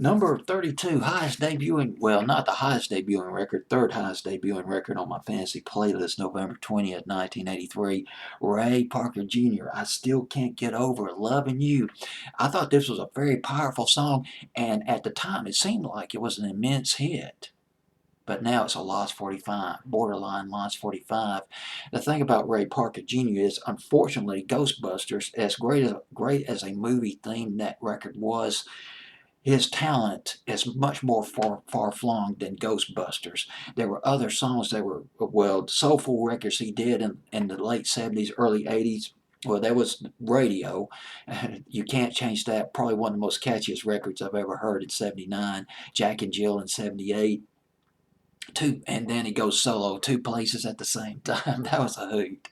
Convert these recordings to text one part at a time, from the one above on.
Number 32, highest debuting, well, not the highest debuting record, third highest debuting record on my fantasy playlist, November 20th, 1983. Ray Parker Jr., I Still Can't Get Over Loving You. I thought this was a very powerful song, and at the time it seemed like it was an immense hit. But now it's a lost 45, borderline lost 45. The thing about Ray Parker Jr. is, unfortunately, Ghostbusters, as great as a movie theme that record was, his talent is much more far-flung than Ghostbusters. There were other songs that were, well, soulful records he did in the late 70s, early 80s. Well, there was Radio. You Can't Change That, probably one of the most catchiest records I've ever heard in 79. Jack and Jill in 78. And then he goes solo, Two Places at the Same Time. That was a hoot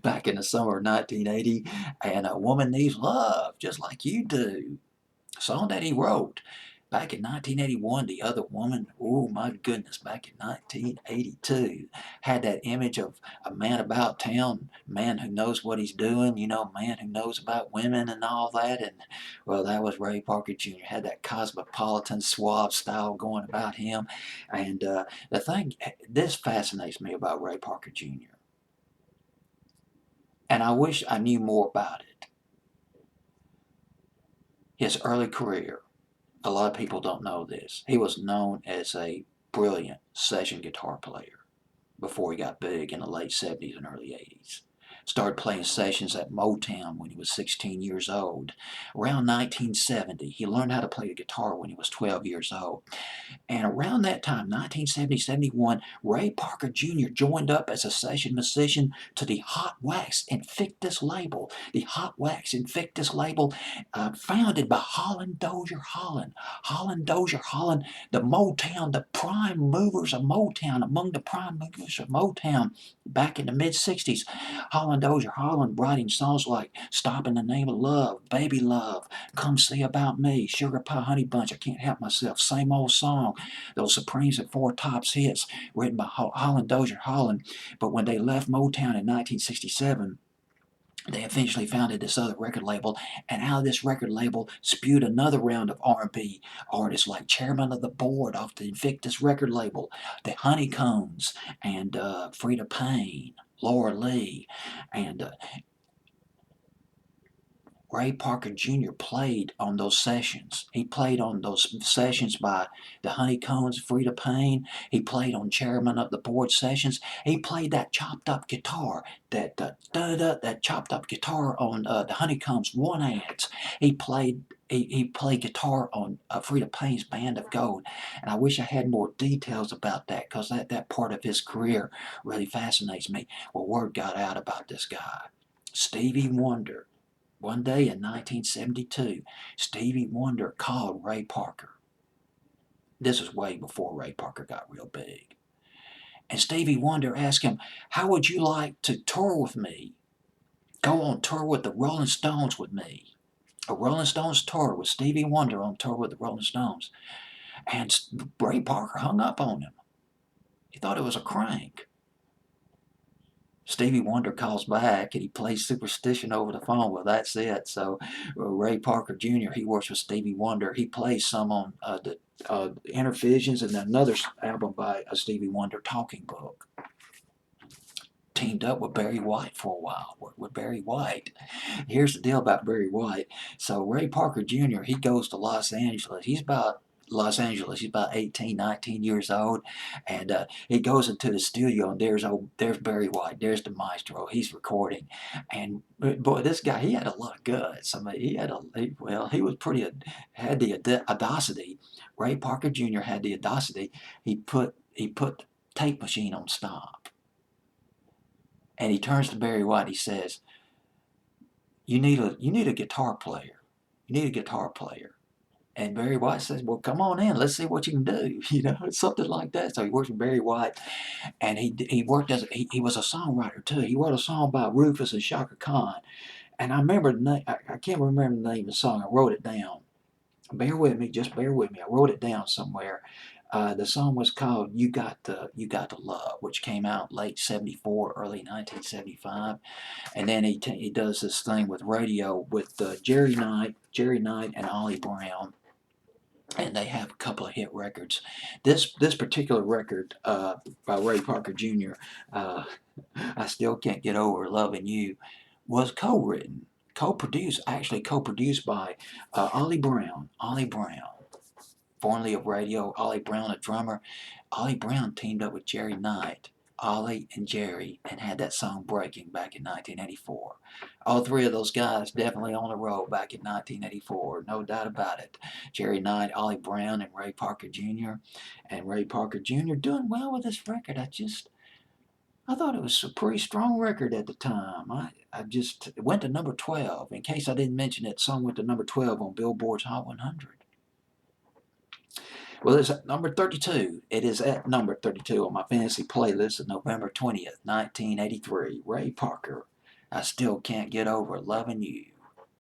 back in the summer of 1980. And A Woman Needs Love, Just Like You Do. Song that he wrote back in 1981. The Other Woman, oh my goodness, back in 1982, had that image of a man about town, man who knows what he's doing, man who knows about women and all that. And well, that was Ray Parker Jr. Had that cosmopolitan, suave style going about him. And the thing, this fascinates me about Ray Parker Jr., and I wish I knew more about it. His early career, a lot of people don't know this. He was known as a brilliant session guitar player before he got big in the late 70s and early 80s. Started playing sessions at Motown when he was 16 years old. Around 1970, he learned how to play the guitar when he was 12 years old. And around that time, 1970, 71, Ray Parker Jr. joined up as a session musician to the Hot Wax Invictus label. The Hot Wax Invictus label, founded by Holland Dozier Holland. Holland Dozier Holland, the Motown, the prime movers of Motown, among the prime movers of Motown back in the mid-60s. Holland Dozier Holland writing songs like Stop in the Name of Love, Baby Love, Come See About Me, Sugar Pie Honey Bunch, I Can't Help Myself, Same Old Song, those Supremes and Four Tops hits written by Holland Dozier Holland. But when they left Motown in 1967, they eventually founded this other record label, and out of this record label spewed another round of R&B artists like Chairman of the Board off the Invictus record label, the Honeycombs, and Freda Payne, Laura Lee, and Ray Parker Jr. played on those sessions. He played on those sessions by the Honeycombs, Freda Payne. He played on Chairman of the Board sessions. He played that chopped up guitar, that chopped up guitar on the Honeycombs one ads. He played guitar on Freda Payne's Band of Gold. And I wish I had more details about that, because that part of his career really fascinates me. Well, word got out about this guy, Stevie Wonder. One day in 1972, Stevie Wonder called Ray Parker. This was way before Ray Parker got real big. And Stevie Wonder asked him, how would you like to tour with me? Go on tour with the Rolling Stones with me. A Rolling Stones tour with Stevie Wonder on tour with the Rolling Stones. And Ray Parker hung up on him. He thought it was a crank. Stevie Wonder calls back and he plays Superstition over the phone. Well, that's it. So Ray Parker Jr., he works with Stevie Wonder. He plays some on the Intervisions, and another album by Stevie Wonder, Talking Book. Teamed up with Barry White for a while. Worked with Barry White. Here's the deal about Barry White. So Ray Parker Jr., he goes to Los Angeles. He's about 18, 19 years old, and he goes into the studio, and there's Barry White, there's the maestro, he's recording, and boy, this guy, he had a lot of guts. I mean, he was had the audacity. Ray Parker Jr. had the audacity. He put the tape machine on stop, and he turns to Barry White. He says, "You need a guitar player. You need a guitar player." And Barry White says, well, come on in. Let's see what you can do. Something like that. So he works with Barry White, and he worked he was a songwriter too. He wrote a song about Rufus and Shaka Khan. And I remember the name, I can't remember the name of the song. I wrote it down. Bear with me, just bear with me. I wrote it down somewhere. The song was called "You Got to Love," which came out late '74, early 1975. And then he does this thing with Radio with Jerry Knight, and Ollie Brown. and they have a couple of hit records. This particular record by Ray Parker Jr., uh, I Still Can't Get Over Loving You, was co-written, co-produced, actually co-produced by Ollie Brown. Ollie Brown, formerly of Radio, Ollie Brown, a drummer. Ollie Brown teamed up with Jerry Knight, Ollie and Jerry, and had that song Breaking back in 1984. All three of those guys definitely on the road back in 1984, no doubt about it. Jerry Knight, Ollie Brown, and Ray Parker Jr. And Ray Parker Jr. doing well with this record. I thought it was a pretty strong record at the time. It went to number 12. In case I didn't mention it, the song went to number 12 on Billboard's Hot 100. Well, it's at number 32. It is at number 32 on my fantasy playlist of November 20th, 1983. Ray Parker, I Still Can't Get Over Loving You.